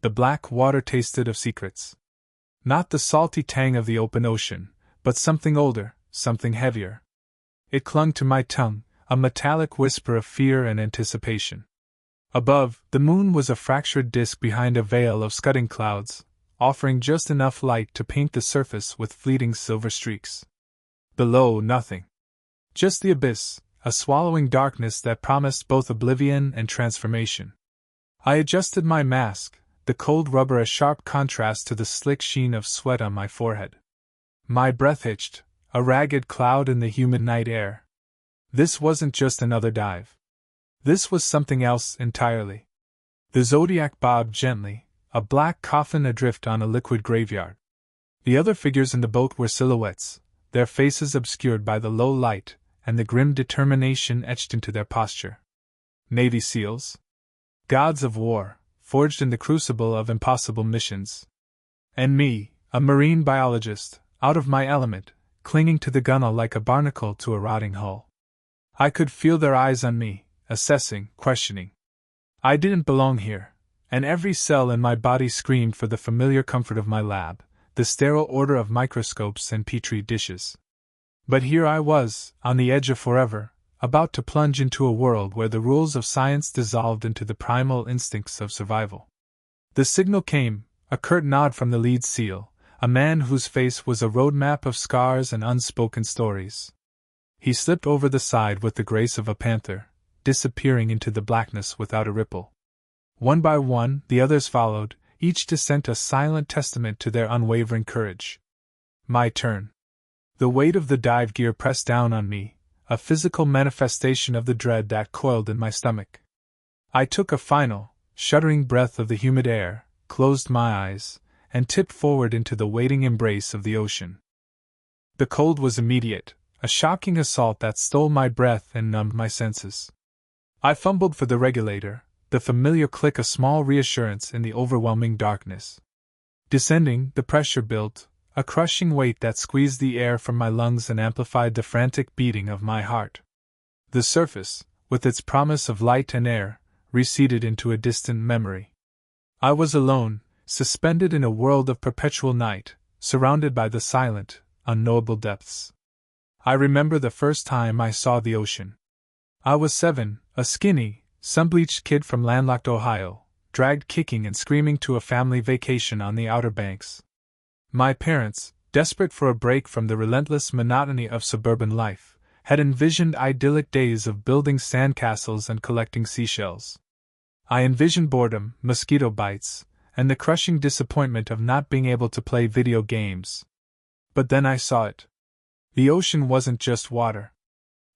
The black water tasted of secrets. Not the salty tang of the open ocean, but something older, something heavier. It clung to my tongue, a metallic whisper of fear and anticipation. Above, the moon was a fractured disk behind a veil of scudding clouds, offering just enough light to paint the surface with fleeting silver streaks. Below, nothing. Just the abyss, a swallowing darkness that promised both oblivion and transformation. I adjusted my mask, the cold rubber a sharp contrast to the slick sheen of sweat on my forehead. My breath hitched, a ragged cloud in the humid night air. This wasn't just another dive. This was something else entirely. The Zodiac bobbed gently, a black coffin adrift on a liquid graveyard. The other figures in the boat were silhouettes, their faces obscured by the low light, and the grim determination etched into their posture. Navy SEALs? Gods of war, forged in the crucible of impossible missions. And me, a marine biologist, out of my element, clinging to the gunwale like a barnacle to a rotting hull. I could feel their eyes on me, assessing, questioning. I didn't belong here, and every cell in my body screamed for the familiar comfort of my lab, the sterile order of microscopes and petri dishes. But here I was, on the edge of forever, about to plunge into a world where the rules of science dissolved into the primal instincts of survival. The signal came, a curt nod from the lead SEAL, a man whose face was a roadmap of scars and unspoken stories. He slipped over the side with the grace of a panther, disappearing into the blackness without a ripple. One by one, the others followed, each descent a silent testament to their unwavering courage. My turn. The weight of the dive gear pressed down on me, a physical manifestation of the dread that coiled in my stomach. I took a final, shuddering breath of the humid air, closed my eyes, and tipped forward into the waiting embrace of the ocean. The cold was immediate, a shocking assault that stole my breath and numbed my senses. I fumbled for the regulator, the familiar click a small reassurance in the overwhelming darkness. Descending, the pressure built, a crushing weight that squeezed the air from my lungs and amplified the frantic beating of my heart. The surface, with its promise of light and air, receded into a distant memory. I was alone, suspended in a world of perpetual night, surrounded by the silent, unknowable depths. I remember the first time I saw the ocean. I was 7, a skinny, sun-bleached kid from landlocked Ohio, dragged kicking and screaming to a family vacation on the Outer Banks. My parents, desperate for a break from the relentless monotony of suburban life, had envisioned idyllic days of building sandcastles and collecting seashells. I envisioned boredom, mosquito bites, and the crushing disappointment of not being able to play video games. But then I saw it. The ocean wasn't just water.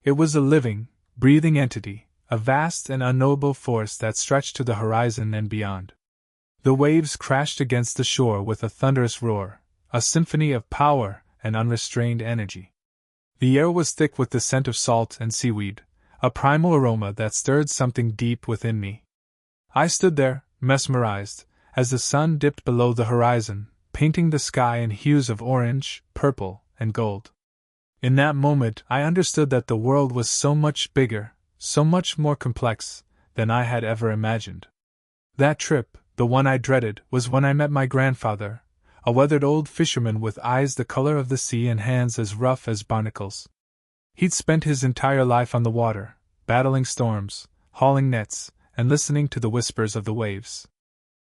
It was a living, breathing entity, a vast and unknowable force that stretched to the horizon and beyond. The waves crashed against the shore with a thunderous roar, a symphony of power and unrestrained energy. The air was thick with the scent of salt and seaweed, a primal aroma that stirred something deep within me. I stood there, mesmerized, as the sun dipped below the horizon, painting the sky in hues of orange, purple, and gold. In that moment I understood that the world was so much bigger, so much more complex, than I had ever imagined. That trip, the one I dreaded, was when I met my grandfather, a weathered old fisherman with eyes the color of the sea and hands as rough as barnacles. He'd spent his entire life on the water, battling storms, hauling nets, and listening to the whispers of the waves.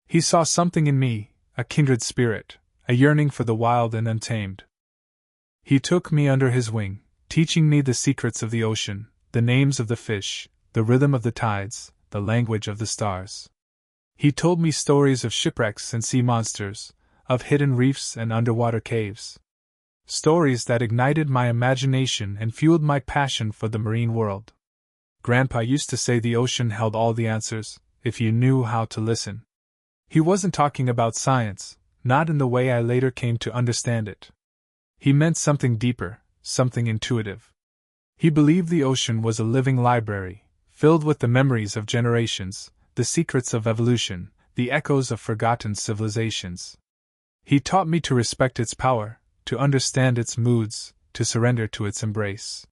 He saw something in me, a kindred spirit, a yearning for the wild and untamed. He took me under his wing, teaching me the secrets of the ocean, the names of the fish, the rhythm of the tides, the language of the stars. He told me stories of shipwrecks and sea monsters, of hidden reefs and underwater caves. Stories that ignited my imagination and fueled my passion for the marine world. Grandpa used to say the ocean held all the answers, if you knew how to listen. He wasn't talking about science, not in the way I later came to understand it. He meant something deeper, something intuitive. He believed the ocean was a living library, filled with the memories of generations, the secrets of evolution, the echoes of forgotten civilizations. He taught me to respect its power, to understand its moods, to surrender to its embrace.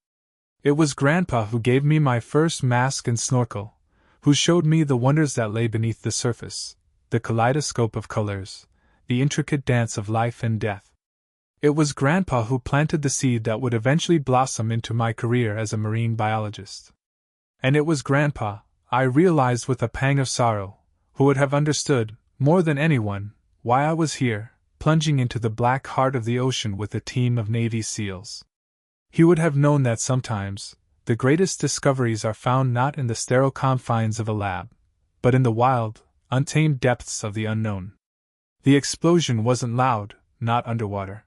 It was Grandpa who gave me my first mask and snorkel, who showed me the wonders that lay beneath the surface, the kaleidoscope of colors, the intricate dance of life and death. It was Grandpa who planted the seed that would eventually blossom into my career as a marine biologist. And it was Grandpa, I realized with a pang of sorrow, who would have understood, more than anyone, why I was here, plunging into the black heart of the ocean with a team of Navy SEALs. He would have known that sometimes, the greatest discoveries are found not in the sterile confines of a lab, but in the wild, untamed depths of the unknown. The explosion wasn't loud, not underwater.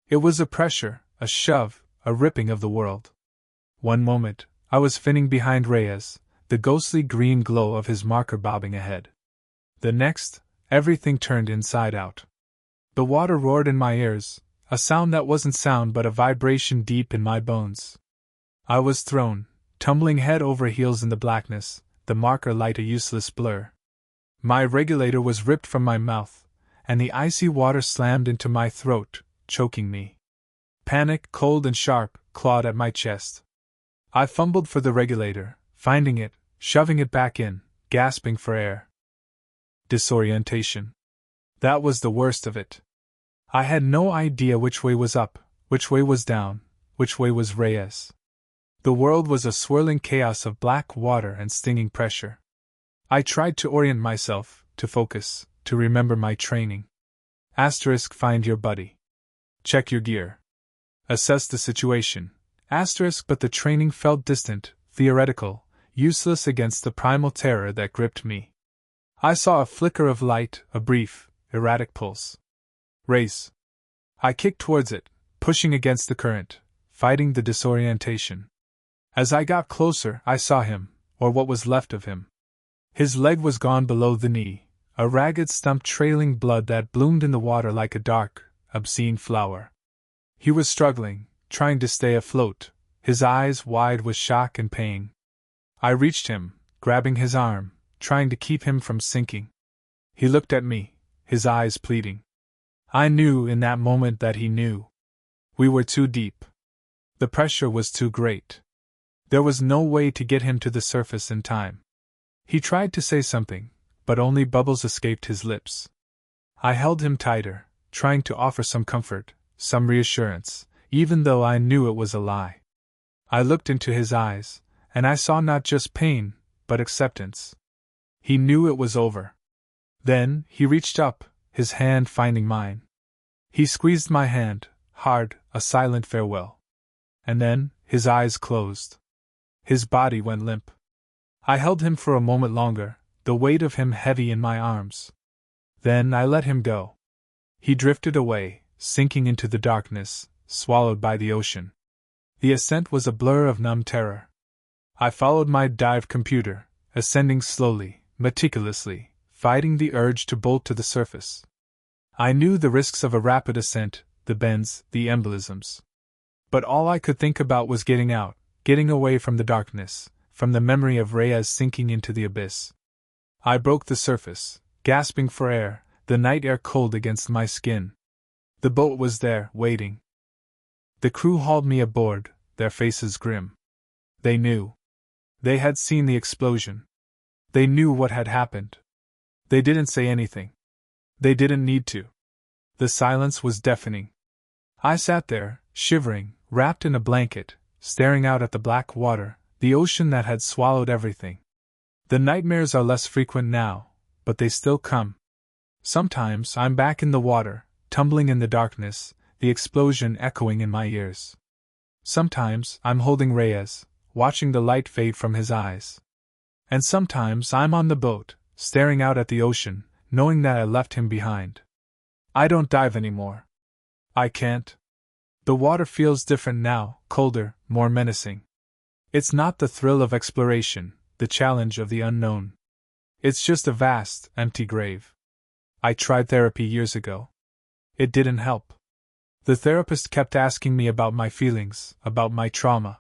It was a pressure, a shove, a ripping of the world. One moment, I was finning behind Reyes, the ghostly green glow of his marker bobbing ahead. The next, everything turned inside out. The water roared in my ears, a sound that wasn't sound but a vibration deep in my bones. I was thrown, tumbling head over heels in the blackness, the marker light a useless blur. My regulator was ripped from my mouth, and the icy water slammed into my throat, choking me. Panic, cold and sharp, clawed at my chest. I fumbled for the regulator, finding it, shoving it back in, gasping for air. Disorientation. That was the worst of it. I had no idea which way was up, which way was down, which way was Reyes. The world was a swirling chaos of black water and stinging pressure. I tried to orient myself, to focus, to remember my training. Asterisk, find your buddy. Check your gear. Assess the situation. Asterisk, but the training felt distant, theoretical, useless against the primal terror that gripped me. I saw a flicker of light, a brief, erratic pulse. Race. I kicked towards it, pushing against the current, fighting the disorientation. As I got closer, I saw him, or what was left of him. His leg was gone below the knee, a ragged stump trailing blood that bloomed in the water like a dark, obscene flower. He was struggling, trying to stay afloat, his eyes wide with shock and pain. I reached him, grabbing his arm, trying to keep him from sinking. He looked at me, his eyes pleading. I knew in that moment that he knew. We were too deep. The pressure was too great. There was no way to get him to the surface in time. He tried to say something, but only bubbles escaped his lips. I held him tighter, trying to offer some comfort, some reassurance, even though I knew it was a lie. I looked into his eyes, and I saw not just pain, but acceptance. He knew it was over. Then, he reached up, his hand finding mine. He squeezed my hand, hard, a silent farewell. And then, his eyes closed. His body went limp. I held him for a moment longer, the weight of him heavy in my arms. Then I let him go. He drifted away, sinking into the darkness, swallowed by the ocean. The ascent was a blur of numb terror. I followed my dive computer, ascending slowly, meticulously, fighting the urge to bolt to the surface. I knew the risks of a rapid ascent, the bends, the embolisms. But all I could think about was getting out, getting away from the darkness, from the memory of Reyes sinking into the abyss. I broke the surface, gasping for air, the night air cold against my skin. The boat was there, waiting. The crew hauled me aboard, their faces grim. They knew. They had seen the explosion. They knew what had happened. They didn't say anything. They didn't need to. The silence was deafening. I sat there, shivering, wrapped in a blanket, staring out at the black water, the ocean that had swallowed everything. The nightmares are less frequent now, but they still come. Sometimes I'm back in the water, tumbling in the darkness, the explosion echoing in my ears. Sometimes I'm holding Reyes, watching the light fade from his eyes. And sometimes I'm on the boat, staring out at the ocean, knowing that I left him behind. I don't dive anymore. I can't. The water feels different now, colder, more menacing. It's not the thrill of exploration, the challenge of the unknown. It's just a vast, empty grave. I tried therapy years ago. It didn't help. The therapist kept asking me about my feelings, about my trauma.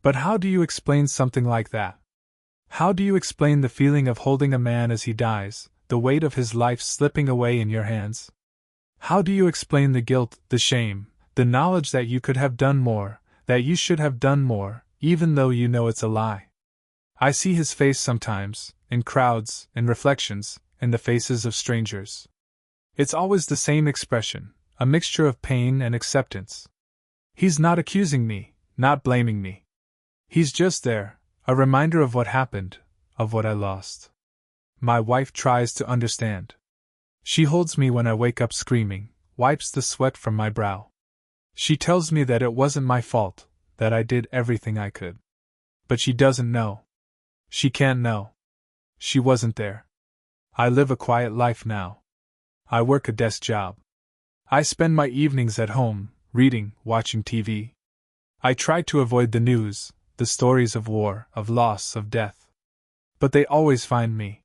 But how do you explain something like that? How do you explain the feeling of holding a man as he dies, the weight of his life slipping away in your hands? How do you explain the guilt, the shame, the knowledge that you could have done more, that you should have done more, even though you know it's a lie? I see his face sometimes, in crowds, in reflections, in the faces of strangers. It's always the same expression, a mixture of pain and acceptance. He's not accusing me, not blaming me. He's just there, a reminder of what happened, of what I lost. My wife tries to understand. She holds me when I wake up screaming, wipes the sweat from my brow. She tells me that it wasn't my fault, that I did everything I could. But she doesn't know. She can't know. She wasn't there. I live a quiet life now. I work a desk job. I spend my evenings at home, reading, watching TV. I try to avoid the news, the stories of war, of loss, of death. But they always find me.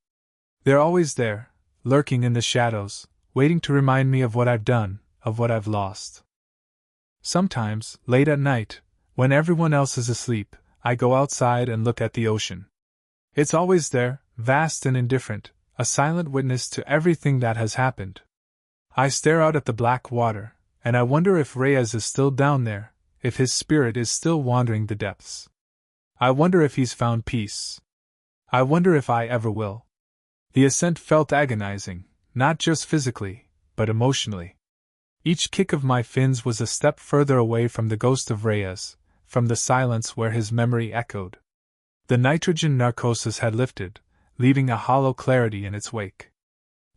They're always there, lurking in the shadows, waiting to remind me of what I've done, of what I've lost. Sometimes, late at night, when everyone else is asleep, I go outside and look at the ocean. It's always there, vast and indifferent, a silent witness to everything that has happened. I stare out at the black water, and I wonder if Reyes is still down there, if his spirit is still wandering the depths. I wonder if he's found peace. I wonder if I ever will. The ascent felt agonizing, not just physically, but emotionally. Each kick of my fins was a step further away from the ghost of Reyes, from the silence where his memory echoed. The nitrogen narcosis had lifted, leaving a hollow clarity in its wake.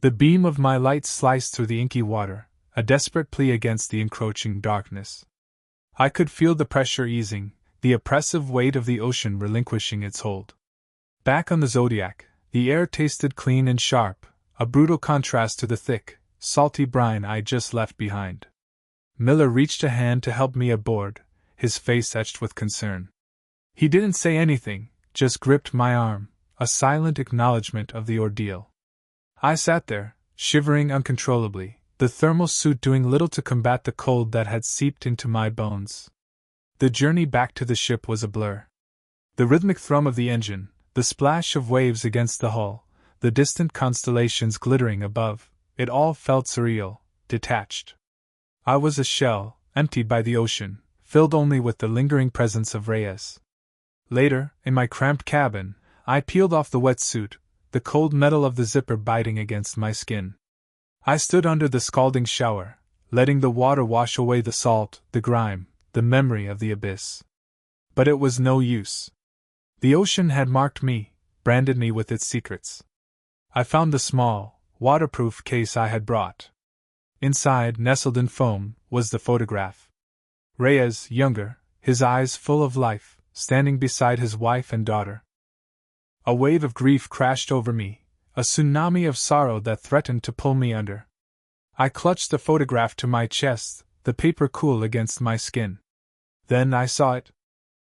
The beam of my light sliced through the inky water, a desperate plea against the encroaching darkness. I could feel the pressure easing, the oppressive weight of the ocean relinquishing its hold. Back on the Zodiac, the air tasted clean and sharp, a brutal contrast to the thick, salty brine I just left behind. Miller reached a hand to help me aboard, his face etched with concern. He didn't say anything, just gripped my arm, a silent acknowledgement of the ordeal. I sat there, shivering uncontrollably, the thermal suit doing little to combat the cold that had seeped into my bones. The journey back to the ship was a blur. The rhythmic thrum of the engine, the splash of waves against the hull, the distant constellations glittering above, it all felt surreal, detached. I was a shell, emptied by the ocean, filled only with the lingering presence of Reyes. Later, in my cramped cabin, I peeled off the wetsuit, the cold metal of the zipper biting against my skin. I stood under the scalding shower, letting the water wash away the salt, the grime, the memory of the abyss. But it was no use. The ocean had marked me, branded me with its secrets. I found the small, waterproof case I had brought. Inside, nestled in foam, was the photograph. Reyes, younger, his eyes full of life, standing beside his wife and daughter. A wave of grief crashed over me, a tsunami of sorrow that threatened to pull me under. I clutched the photograph to my chest, the paper cool against my skin. Then I saw it.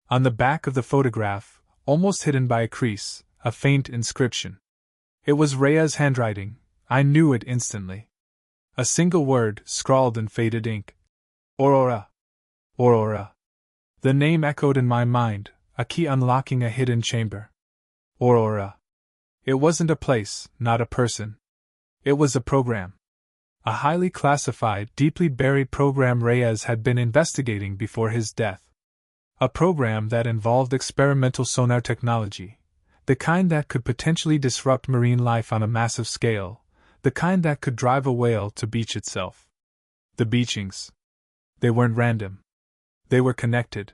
On the back of the photograph, almost hidden by a crease, a faint inscription. It was Rhea's handwriting. I knew it instantly. A single word, scrawled in faded ink. Aurora. Aurora. The name echoed in my mind, a key unlocking a hidden chamber. Aurora. It wasn't a place, not a person. It was a program. A highly classified, deeply buried program Reyes had been investigating before his death. A program that involved experimental sonar technology, the kind that could potentially disrupt marine life on a massive scale, the kind that could drive a whale to beach itself. The beachings. They weren't random. They were connected.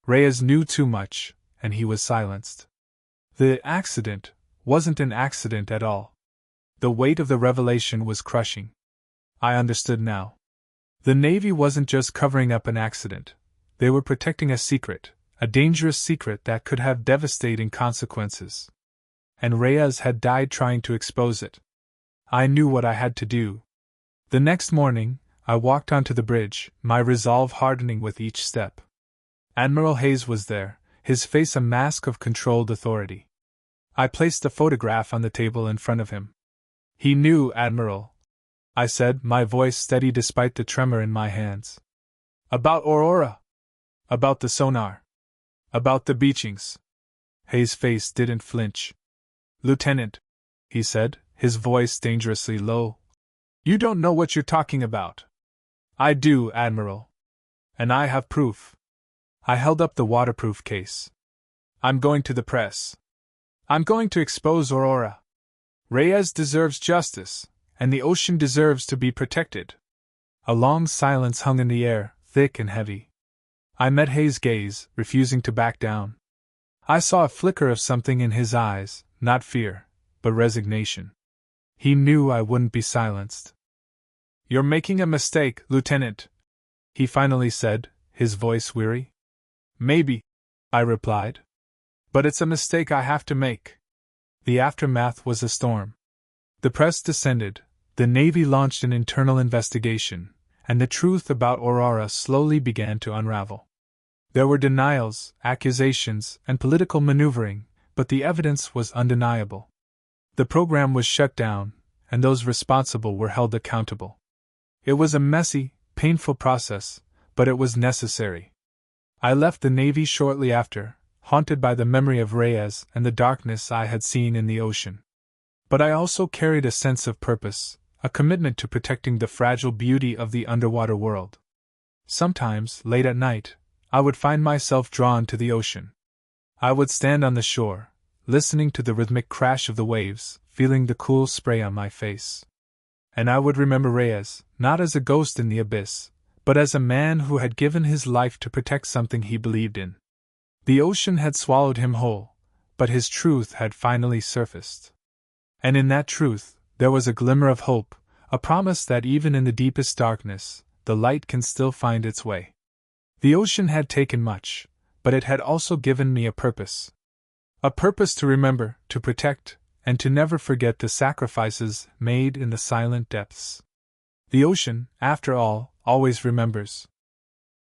Reyes knew too much, and he was silenced. The accident wasn't an accident at all. The weight of the revelation was crushing. I understood now. The Navy wasn't just covering up an accident. They were protecting a secret, a dangerous secret that could have devastating consequences. And Reyes had died trying to expose it. I knew what I had to do. The next morning, I walked onto the bridge, my resolve hardening with each step. Admiral Hayes was there, his face a mask of controlled authority. I placed the photograph on the table in front of him. He knew, Admiral, I said, my voice steady despite the tremor in my hands. About Aurora. About the sonar. About the beachings. Hayes' face didn't flinch. Lieutenant, he said, his voice dangerously low. You don't know what you're talking about. I do, Admiral. And I have proof. I held up the waterproof case. I'm going to the press. I'm going to expose Aurora. Reyes deserves justice, and the ocean deserves to be protected. A long silence hung in the air, thick and heavy. I met Hayes' gaze, refusing to back down. I saw a flicker of something in his eyes, not fear, but resignation. He knew I wouldn't be silenced. "You're making a mistake, Lieutenant," he finally said, his voice weary. "Maybe," I replied. "But it's a mistake I have to make." The aftermath was a storm. The press descended, the Navy launched an internal investigation, and the truth about Aurora slowly began to unravel. There were denials, accusations, and political maneuvering, but the evidence was undeniable. The program was shut down, and those responsible were held accountable. It was a messy, painful process, but it was necessary. I left the Navy shortly after, haunted by the memory of Reyes and the darkness I had seen in the ocean. But I also carried a sense of purpose, a commitment to protecting the fragile beauty of the underwater world. Sometimes, late at night, I would find myself drawn to the ocean. I would stand on the shore, listening to the rhythmic crash of the waves, feeling the cool spray on my face. And I would remember Reyes, not as a ghost in the abyss, but as a man who had given his life to protect something he believed in. The ocean had swallowed him whole, but his truth had finally surfaced. And in that truth, there was a glimmer of hope, a promise that even in the deepest darkness, the light can still find its way. The ocean had taken much, but it had also given me a purpose. A purpose to remember, to protect, and to never forget the sacrifices made in the silent depths. The ocean, after all, always remembers.